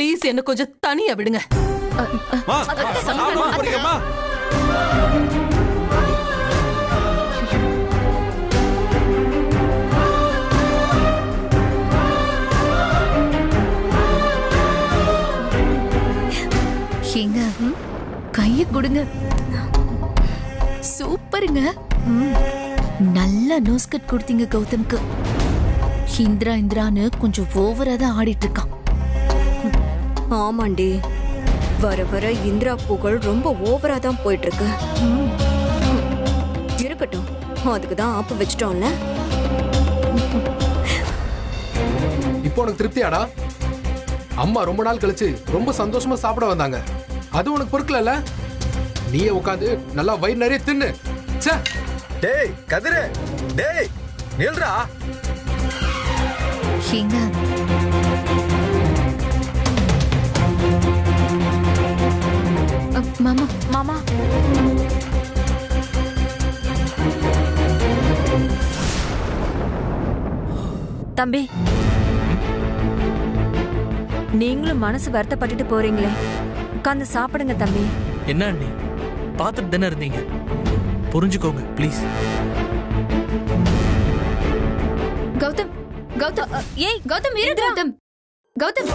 Please என்ன கொஞ்சம் தனியா விடுங்க. ஏங்க கைய கொடுங்க. சூப்பருங்க. நல்ல நோஸ்கட் கொடுத்தீங்க கௌதம்க்கு. இந்திரான்னு கொஞ்சம் ஓவரா தான் ஆடிட்டு இருக்கான். ஆமாண்டி, வர வர இந்திரா புகழ் ரொம்ப ஓவரா தான் போயிட்டு இருக்கு. இருக்கட்டும், அதுக்கு தான் ஆப்பு வச்சிட்டோம்ல. இப்போ உனக்கு திருப்தியாடா? அம்மா ரொம்ப நாள் கழிச்சு ரொம்ப சந்தோஷமா சாப்பிட வந்தாங்க. அது உனக்கு பொறுக்கல? நீயே உட்காந்து நல்லா வயிறு நிறைய தின்னு. டேய் கதிரே, டேய் நில்றா. ஏங்க மாமா மாமா தம்பி, நீங்களும் மனசு வருத்தப்பட்டுட்டு போறீங்களே, உட்கார்ந்து சாப்பிடுங்க தம்பி. என்ன அண்ணி, பார்த்துட்டு தானே இருந்தீங்க, புரிஞ்சுக்கோங்க ப்ளீஸ். கௌதம் கௌதம் ஏய் கௌதம் இரு. கௌதம் கௌதம்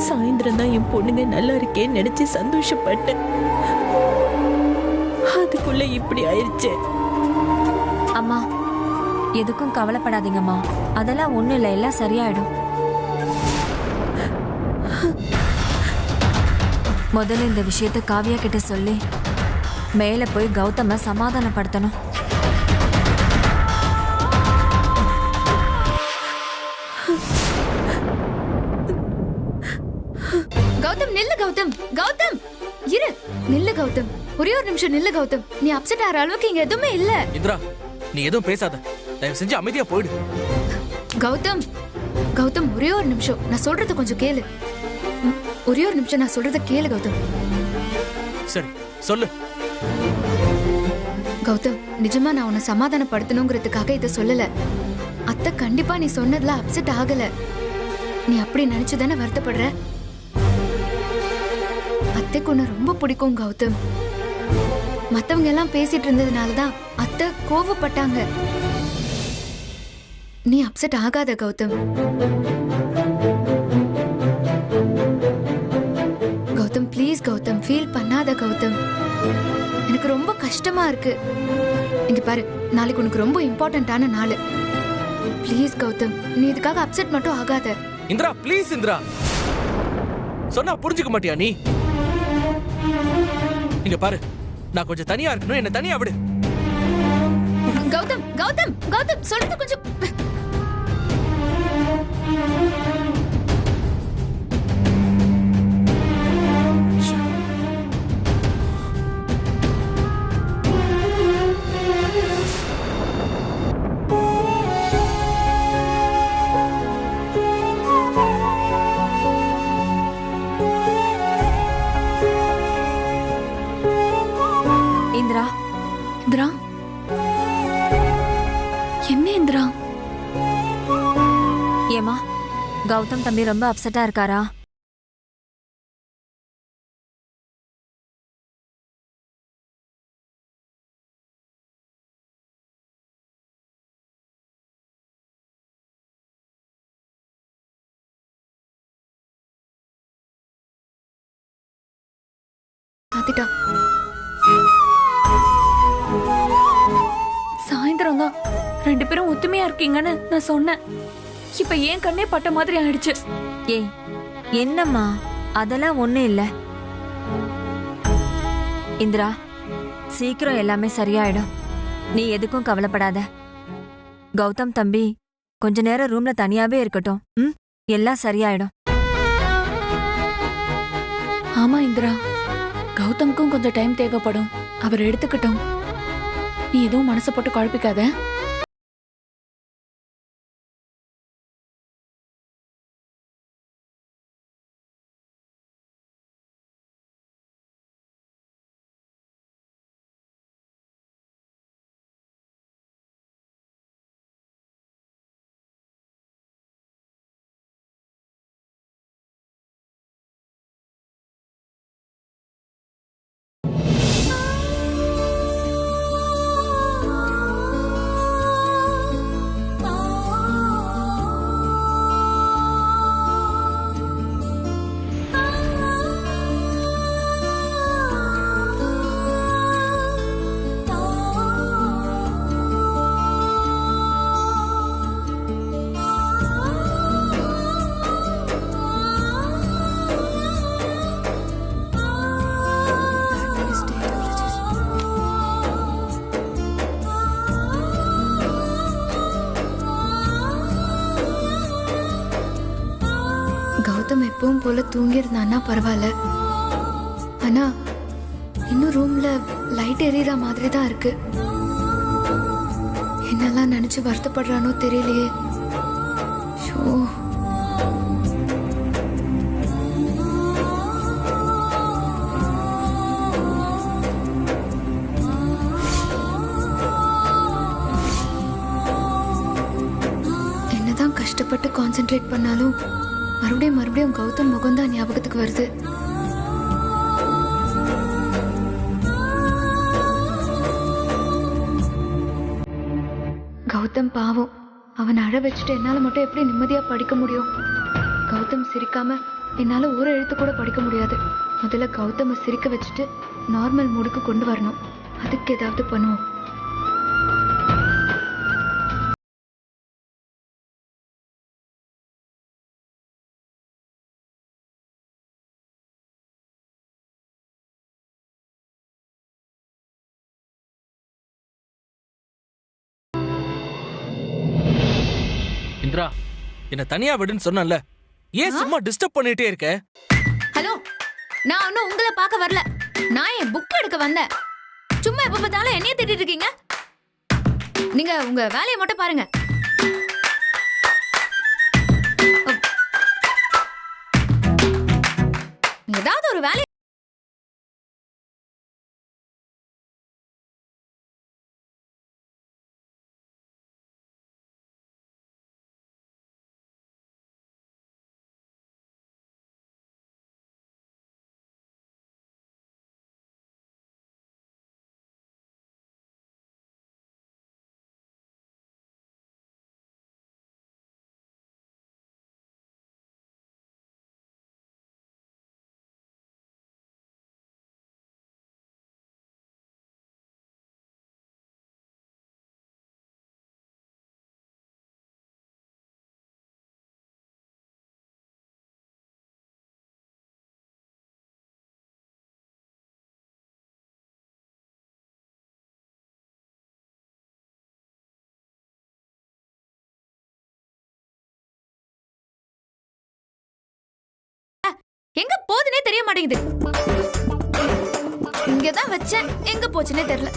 சாயந்தரம் தான் என் பொண்ணுங்க நல்லா இருக்கேன்னு நினைச்சு சந்தோஷப்பட்டேன். அதுக்குள்ள இப்படி ஆயிடுச்சு. அம்மா, எதுக்கும் கவலைப்படாதீங்கம்மா, அதெல்லாம் ஒண்ணும் இல்லை, எல்லாம் சரியாயிடும். முதல்ல இந்த விஷயத்த காவியா கிட்ட சொல்லி மேல போய் கௌதம சமாதானப்படுத்தணும். கௌதம் நில்லு. கௌதம் கௌதம் இரு. நில்லு கௌதம், ஒரே ஒரு நிமிஷம் நில்லு கௌதம். நீ அப்செட் ஆகிற அளவுக்கு இங்க எதுவுமே இல்ல. இந்திரா, நீ எதுவும் பேசாத, தயவு செஞ்சு அமைதியா போயிடு. கௌதம் கௌதம் ஒரே ஒரு நிமிஷம், நான் சொல்றத கொஞ்சம் கேளு. ஒரே ஒரு நிமிஷம் நான் சொல்றத கேளு கௌதம். சரி சொல்லு. கௌதம், நிஜமா நான் உன்னை சமாதானப்படுத்தணுங்கிறதுக்காக இதை சொல்லல. அத்தை கண்டிப்பா நீ சொன்னதுல அப்செட் ஆகல. நீ அப்படி நினைச்சுதானே வருத்தப்படுற. அத்தைக்கு உன்னை ரொம்ப பிடிக்கும் கௌதம். மத்தவங்க எல்லாம் பேசிட்டு இருந்ததுனாலதான் அத்தை கோவப்பட்டாங்க. நீ அப்செட் ஆகாத கௌதம். கௌதம் ப்ளீஸ் கௌதம், ஃபீல் பண்ணாத கௌதம். எனக்கு ரொம்ப கஷ்டமா இருக்கு. இங்க பாரு, நாளைக்கு உனக்கு ரொம்ப இம்பார்ட்டன்டான நாள். ப்ளீஸ் கௌதம், நீ இதுக்காக அப்செட் மட்டும் ஆகாத. இந்திரா ப்ளீஸ். இந்திரா சொன்னா புரிஞ்சுக்க மாட்டியா நீ? இங்க பாரு, நான் கொஞ்சம் தனியா இருக்கணும், என்ன தனியா விடு. கௌதம் கௌதம் கௌதம் சொல்றது கொஞ்சம். இந்திரா, இந்திரா, என்ன இந்திரா? ஏமா, கௌதம் தம்பி ரொம்ப அப்செட்டா இருக்காரா? பாத்துட்டா, சாயந்தரம் தான் 2 பேரும் ஒத்துமையா இருக்கீங்கன்னு நான் சொன்னேன். இப்ப ஏன் கண்ணே பட்ட மாதிரி ஆயிடுச்சு. ஏய் என்னம்மா, அதெல்லாம் ஒண்ணும் இல்ல. இந்திரா, சீக்கிரம் எல்லாமே சரியாயிடும், நீ எதுக்கும் கவலைப்படாத. கௌதம் தம்பி கொஞ்ச நேரம் ரூம்ல தனியாவே இருக்கட்டும். எல்லாம் சரியாயிடும். ஆமா இந்திரா, கௌதம்க்கும் கொஞ்சம் டைம் தேவைப்படும். அவர் எடுத்துக்கிட்டோம். நீ எதுவும் மனசை போட்டு குழப்பிக்காத. கௌதம் எப்பவும் போல தூங்கியிருந்தான்னா பரவாயில்ல. ஆனா இன்னும் ரூம்ல லைட் எரியற மாதிரி தான் இருக்கு. என்னெல்லாம் நினைச்சு வருத்தப்படுறானோ தெரியலையே. ஷோ, என்னதான் கஷ்டப்பட்டு கான்சென்ட்ரேட் பண்ணாலும் மறுபடியும் கௌதம் முகம்தான் ஞாபகத்துக்கு வருது. கௌதம் பாவம், அவன் அழ வச்சுட்டு என்னால மட்டும் எப்படி நிம்மதியா படிக்க முடியும்? கௌதம் சிரிக்காம என்னால ஒரு எழுத்து கூட படிக்க முடியாது. முதல்ல கௌதம சிரிக்க வச்சுட்டு நார்மல் மூடுக்கு கொண்டு வரணும். அதுக்கு ஏதாவது பண்ணுவோம். இந்திரா, என்ன தனியா விடுன்னு சொன்னல, ஏன் சும்மா டிஸ்டர்ப் பண்ணிட்டே இருக்க? ஹலோ, நான் ஒன்னும் உங்களை பார்க்க வரல. நான் என் புக் எடுக்க வந்தேன். சும்மா எப்ப பார்த்தாலும் என்னைய திட்டிட்டு இருக்கீங்க. நீங்க உங்க வேலையை மட்டும் பாருங்க. ஏதாவது ஒரு வேலை. எங்க போதுனே தெரிய மாட்டேங்குது. இங்கதான் வச்சேன், எங்க போச்சுன்னே தெரியல.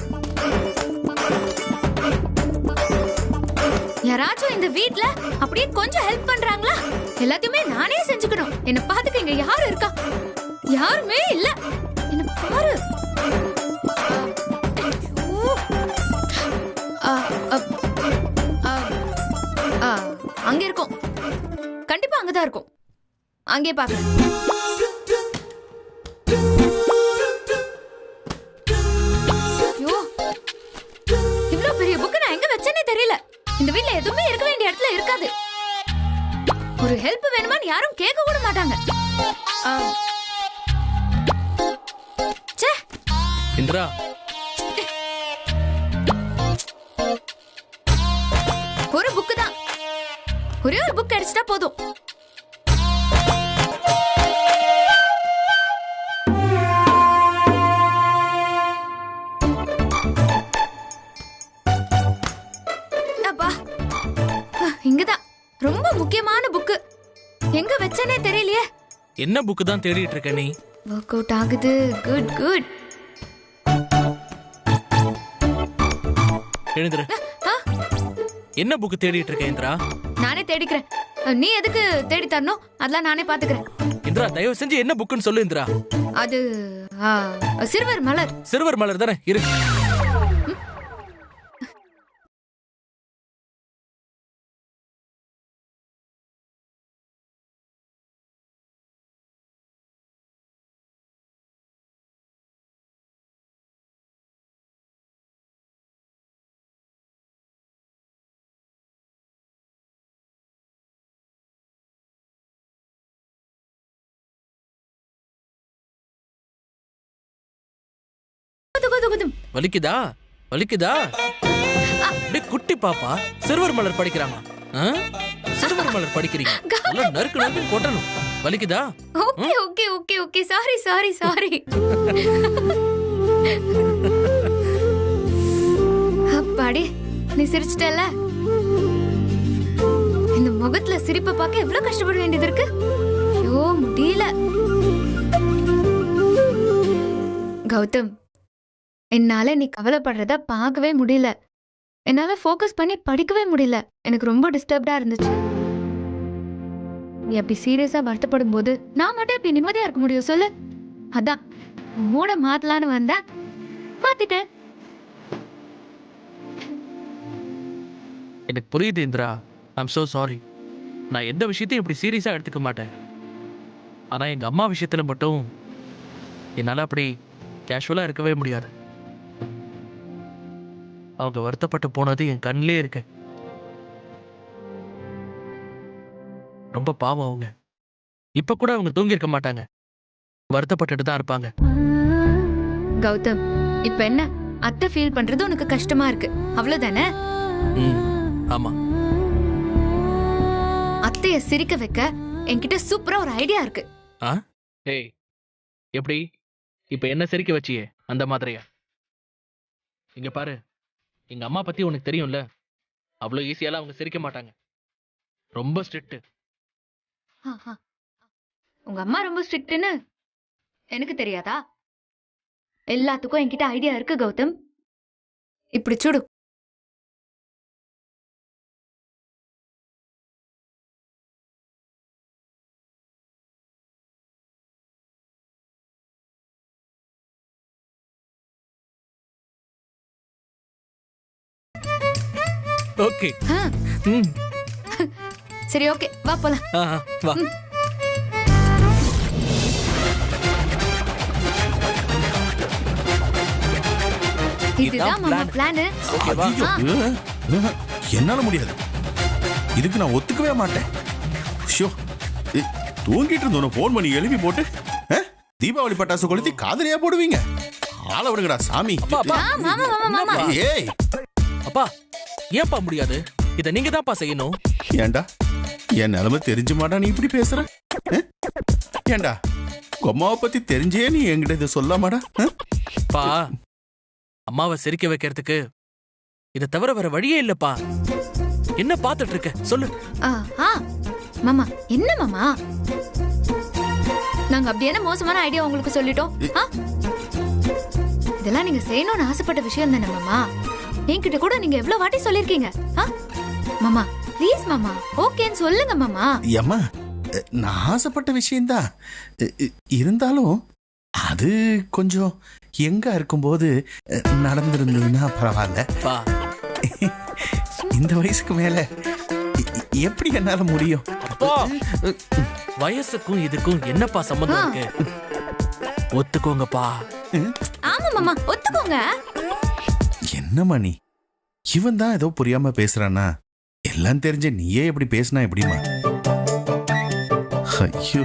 யாராச்சும் இந்த வீட்ல அப்படியே கொஞ்சம் ஹெல்ப் பண்றாங்களா? எல்லாத்தையுமே நானே செஞ்சுக்கணும். என்ன பாத்துக்க இங்க யாரு இருக்கா? யாருமே இல்ல. என்ன பாரு. அங்க இருக்கும், கண்டிப்பா அங்கதான் இருக்கும். அங்கே பாக்குறேன். இவ்ளோ பெரிய புக் நான் எங்க வச்சேனே தெரியல. இந்த வீட்ல எதுவுமே இருக்க வேண்டிய இடத்துல இருக்காது. ஒரு ஹெல்ப் வேணுமான்னு யாரும் கேட்க கூட மாட்டாங்க. ச்சே. இந்திரா, ஒரு புக் தான். ஒரே ஒரு புக் அடிச்சிட்டா போதும். இங்கதான் ரொம்ப முக்கியமான புக். எங்க வச்சனே தெரியலையே. என்ன புக் தான் தேடிட்டு இருக்க நீ? வொர்க் அவுட் ஆகுது. Good good. எழுந்துரு. என்ன புக் தேடிட்டு இருக்க இந்திரா? நானே தேடிக்கிறேன். நீ எதுக்கு தேடி தரணும்? அதெல்லாம் நானே பாத்துக்கிறேன். இந்திரா, தயவு செஞ்சு என்ன புக்னு சொல்லு இந்திரா. அது சிறுவர் மலர். சிறுவர் மலர் தானே இருக்கு. வலிக்குதா? வலிக்குதா? குட்டி பாப்பா சிறுவர் மலர் படிக்கிறாங்க. சிறுவர் மலர் படிக்கிறீங்க. நறுக்கு நறுக்கு கொட்டணும். வலிக்குதா? Okay okay okay okay. Sorry sorry sorry. அப்பாடி, நீ சிரிச்சிட்டல. இந்த முகத்துல சிரிப்பை பார்க்க எவ்வளவு கஷ்டப்பட வேண்டியது இருக்கு. ஐயோ, முடியல. கௌதம், என்னால நீ கவலைப்படுறத பார்க்கவே முடியல. என்னால ஃபோக்கஸ் பண்ணி படிக்கவே முடியல. எனக்கு ரொம்ப டிஸ்டர்ப்டா இருந்துச்சு. நீ அப்படி சீரியஸா வருத்தப்படும் போது நான் மட்டும் இப்படி நிம்மதியா இருக்க முடியும் சொல்லு? அதான் மூட மாத்தலான்னு வந்தா மாத்திட்டேன். எனக்கு புரியுது இந்திரா. I'm so sorry. நான் எந்த விஷயத்தையும் இப்படி சீரியஸா எடுத்துக்க மாட்டேன். ஆனா எங்க அம்மா விஷயத்துல மட்டும் என்னால அப்படி கேஷுவலா இருக்கவே முடியாது. அவங்க வருத்தப்பட்டு போனது என் கண்ணிலே இருக்கு. ரொம்ப பாவம் அவங்க. இப்ப கூட அவங்க தூங்கி இருக்க மாட்டாங்க. வருத்தப்பட்டுட்டு தான் இருப்பாங்க. கௌதம், இப்ப என்ன அத்தை ஃபீல் பண்றது உனக்கு கஷ்டமா இருக்கு, அவ்வளவுதானே? ஆமா. அத்தைய சிரிக்க வைக்க என்கிட்ட சூப்பரா ஒரு ஐடியா இருக்கு. ஏய், எப்படி இப்ப என்ன சிரிக்க வச்சியே அந்த மாதிரியா? இங்க பாரு, எங்க அம்மா பத்தி உனக்கு தெரியும்ல. அவ்வளவு ஈஸியால அவங்க சிரிக்க மாட்டாங்க. ரொம்ப ஸ்ட்ரிக்ட். உங்க அம்மா ரொம்ப ஸ்ட்ரிக்ட்னு எனக்கு தெரியாதா? எல்லாத்துக்கும் என்கிட்ட ஐடியா இருக்கு கௌதம். இப்படி சுடு. ஓகே. சரி, ஓகே, வா போலாம். வா. இதுதான் மாமா பிளான். ஓகேவா? என்னால முடியாது. இதுக்கு நான் ஒத்துக்கவே மாட்டேன். ஷோ, தூங்கிட்டு இருந்தோம் போன் பண்ணி எழுப்பி போட்டு தீபாவளி பட்டாசு கொளுத்தி காதலியா போடுவீங்க? ஆள விடுங்கடா சாமி. ஏய் அப்பா, ஏன்பா முடியாது? இத நீங்க தான்ப்பா செய்யணும். ஏண்டா என் நிலைமை தெரிஞ்சு மாட்டா நீ இப்படி பேசுற? ஏண்டா அம்மாவை பத்தி தெரிஞ்சே நீ என்கிட்ட இதை சொல்ல மாடா? பா, அம்மாவை சிரிக்க வைக்கிறதுக்கு இதை தவிர வேற வழியே இல்லப்பா. என்ன பாத்துட்டு இருக்க சொல்லு. மாமா, என்ன மாமா, நாங்க அப்படி என்ன மோசமான ஐடியா உங்களுக்கு சொல்லிட்டோம்? இதெல்லாம் நீங்க செய்யணும்னு ஆசைப்பட்ட விஷயம் தானே மாமா? என்கிட்ட கூட நீங்க எவ்வளவு வாட்டி சொல்லிருக்கீங்க. மாமா ப்ளீஸ் மாமா, ஓகேன்னு சொல்லுங்க மாமா. ஏம்மா, நான் ஆசைப்பட்ட விஷயம்தான். இருந்தாலும் அது கொஞ்சம் எங்க இருக்கும்போது நடந்திருந்ததுன்னா பரவாயில்ல. இந்த வயசுக்கு மேல எப்படி என்னால முடியும்? வயசுக்கும் இதுக்கும் என்னப்பா சம்பந்தம் இருக்கு? ஒத்துக்கோங்கப்பா. ஆமா மாமா, ஒத்துக்கோங்க. என்னம்மா நீ? இவன் தான் ஏதோ புரியாம பேசுறானா? எல்லாம் தெரிஞ்ச நீயே எப்படி பேசினா எப்படிமா? ஐயோ,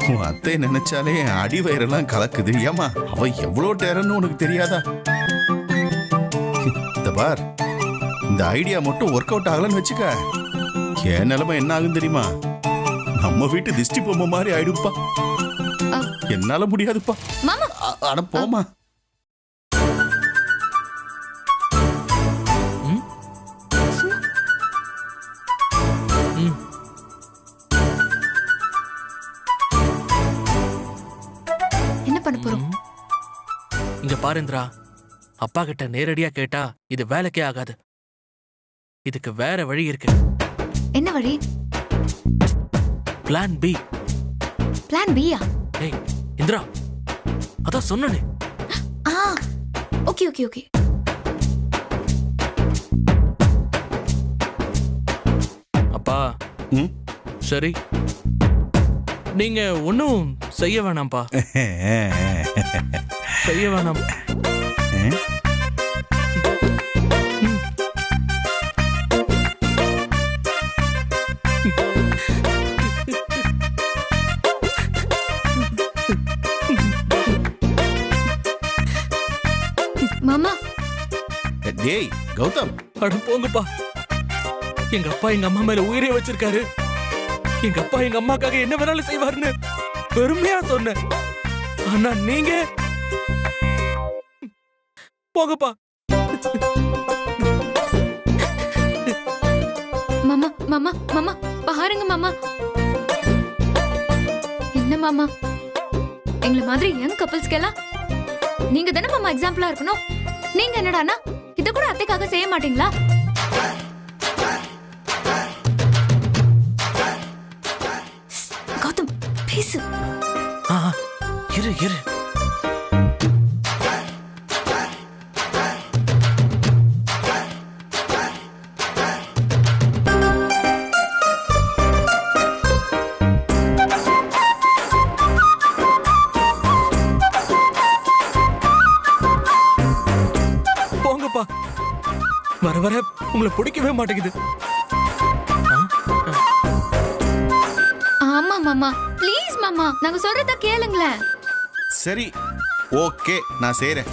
உன் அத்தை நினைச்சாலே அடி வயிறெல்லாம் கலக்குது. ஏமா, அவ எவ்வளோ டேரன்னு உனக்கு தெரியாதா? இந்த பார், இந்த ஐடியா மட்டும் ஒர்க் அவுட் ஆகலன்னு வச்சுக்க, என் நிலைமை என்ன ஆகும் தெரியுமா? நம்ம வீட்டு திஷ்டி பொம்மை மாதிரி ஆயிடுப்பா. என்னால முடியாதுப்பா. அட போமா. என்ன பண்ண போறோம்? இங்க பாருந்திரா, அப்பா கிட்ட நேரடியா கேட்டா இது வேலைக்கே ஆகாது. இதுக்கு வேற வழி இருக்கு. என்ன வழி? Plan B. பிளான் பியா? ஏய் இந்திரா, அதான் சொன்னனே. Okay okay okay. அப்பா, சரி, நீங்க ஒன்னும் செய்ய வேணாம்ப்பா. செய்ய வேணாம். மாமா. டேய் கௌதம், அட போங்கப்பா. எங்க அப்பா எங்க அம்மா மேல உயிரே வச்சிருக்காரு. எங்க அப்பா எங்க அம்மாக்காக என்ன வேணாலும் செய்வாருன்னு பெருமையா சொன்னேன். ஆனா நீங்க போங்கப்பா. மாமா மாமா மாமா பாருங்க மாமா. என்ன மாமா, எங்களை மாதிரி யங் கப்பல்ஸ்க்கெல்லாம் நீங்க தானே மாமா எக்ஸாம்பிளா இருக்கணும். நீங்க என்னடானா இத கூட அத்தைக்காக செய்ய மாட்டீங்களா? கௌதம் பேசு. இரு இரு. போங்கப்பா, வர வர உங்களை பிடிக்கவே மாட்டேங்குது. ஆமா மாமா, ப்ளீஸ் மாமா, நாங்க சொல்றத கேளுங்களேன். சரி, ஓகே, நான் செய்றேன்.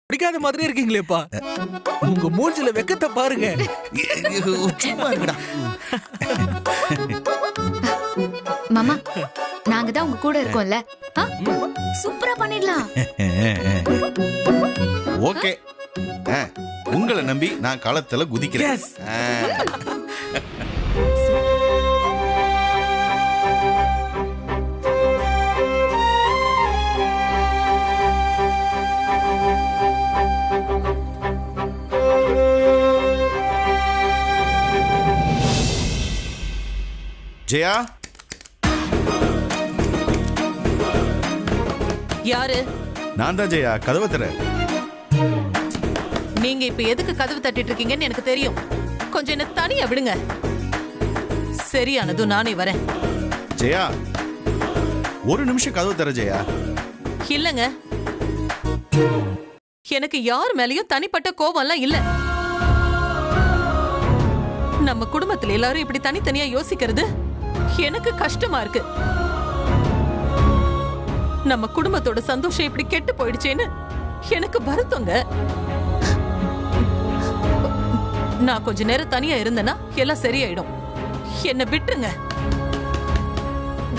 பிடிக்காத மாதிரி இருக்கீங்களேப்பா. உங்க மூஞ்சில வெக்கத்தை பாருங்க. சும்மா இருக்குடா. மாமா, நாங்க தான் உங்க கூட இருக்கோம்ல. சூப்பரா பண்ணிடலாம். ஓகே, உங்களை நம்பி நான் களத்துல குதிக்கிறேன். ஜெயா, யாரு? நான் தான் ஜெயா, கதவை தர. நீங்க இப்ப எதுக்கு கதவு தட்டிட்டு இருக்கீங்கன்னு எனக்கு தெரியும். கொஞ்சம் என்ன தனியா விடுங்க. சரியானதும் நானே வரேன். ஜெயா, ஒரு நிமிஷம் கதவு தர ஜெயா. இல்லங்க, எனக்கு யார் மேலயும் தனிப்பட்ட கோவம்லாம் இல்ல. நம்ம குடும்பத்துல எல்லாரும் இப்படி தனித்தனியா யோசிக்கிறது எனக்கு கஷ்டமா இருக்கு. நம்ம குடும்பத்தோட சந்தோஷம் இப்படி கெட்டு போயிடுச்சேன்னு எனக்கு வருத்தங்க. நான் கொஞ்ச நேரம் தனியா இருந்தேன்னா எல்லாம் சரியாயிடும். என்ன விட்டுருங்க.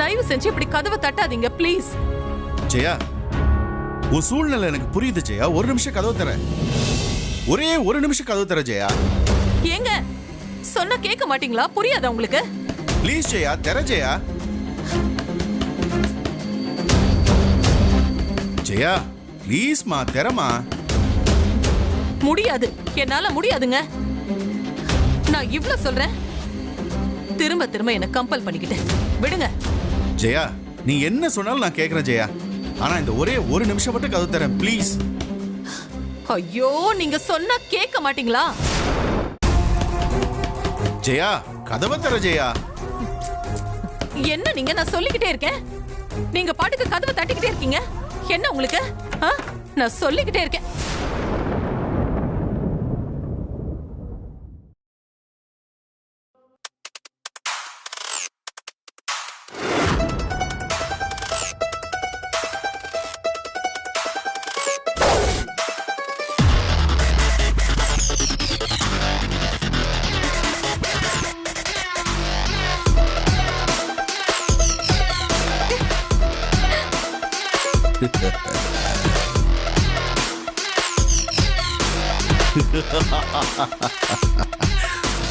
தயவு செஞ்சு இப்படி கதவை தட்டாதீங்க ப்ளீஸ். ஜெயா, உன் சூழ்நிலை எனக்கு புரியுது ஜெயா. ஒரு நிமிஷம் கதவு தர. ஒரே ஒரு நிமிஷம் கதவு தர ஜெயா. ஏங்க, சொன்னா கேட்க மாட்டீங்களா? புரியாதா உங்களுக்கு? ப்ளீஸ் ஜெயா, தர ஜெயா. ஜெயா, ப்ளீஸ்மா, தரமா. முடியாது, என்னால முடியாதுங்க. நான் இவ்ளோ சொல்றேன், திரும்ப திரும்ப என்ன கம்பல் பண்ணிக்கிட்டேன். விடுங்க. ஜெயா, நீ என்ன சொன்னாலும் நான் கேக்குறேன் ஜெயா. ஆனா இந்த ஒரே ஒரு நிமிஷம் மட்டும் கதவு தரேன் ப்ளீஸ். ஐயோ, நீங்க சொன்னா கேட்க மாட்டீங்களா? ஜெயா, கதவை தர ஜெயா. என்ன நீங்க? நான் சொல்லிக்கிட்டே இருக்கேன், நீங்க பாட்டுக்கு கதவை தட்டிக்கிட்டே இருக்கீங்க. என்ன உங்களுக்கு? நான் சொல்லிக்கிட்டே இருக்கேன்.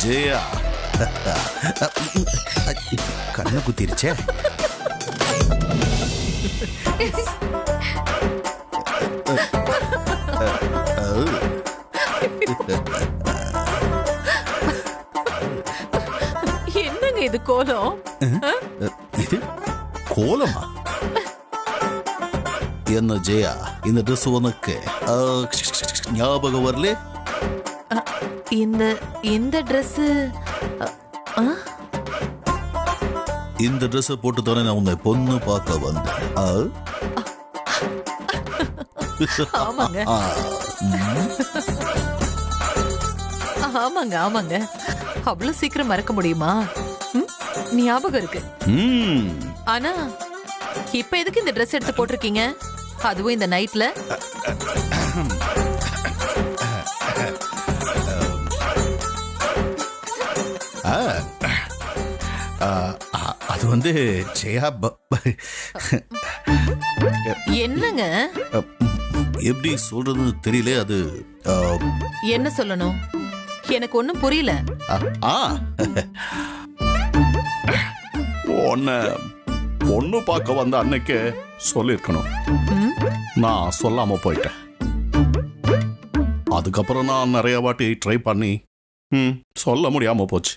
ஜெயா, கண்ணு குத்திருச்சே. என்னங்க இது கோலம்? இது கோலமா? என்ன ஜெயா, இந்த ட்ரெஸ் உனக்கு ஞாபகம் வரல? இந்த Dress இந்த ட்ரெஸ் போட்டு தானே நான் உன்னை பொண்ணு பார்க்க வந்தேன். ஆமாங்க ஆமாங்க ஆமாங்க. அவ்வளவு சீக்கிரம் மறக்க முடியுமா? ஞாபகம் இருக்கு. ஆனா இப்ப எதுக்கு இந்த Dress எடுத்து போட்டிருக்கீங்க? அதுவும் இந்த நைட்ல. அது வந்து ஜெயா என்னங்க எப்படி சொல்றதுன்னு தெரியல. அது என்ன சொல்லணும்? எனக்கு ஒண்ணும் புரியல. பொண்ணு பார்க்க வந்த அன்னைக்கு சொல்லிருக்கணும். நான் சொல்லாம போயிட்டேன். அதுக்கப்புறம் நான் நிறைய வாட்டி ட்ரை பண்ணி சொல்ல முடியாம போச்சு.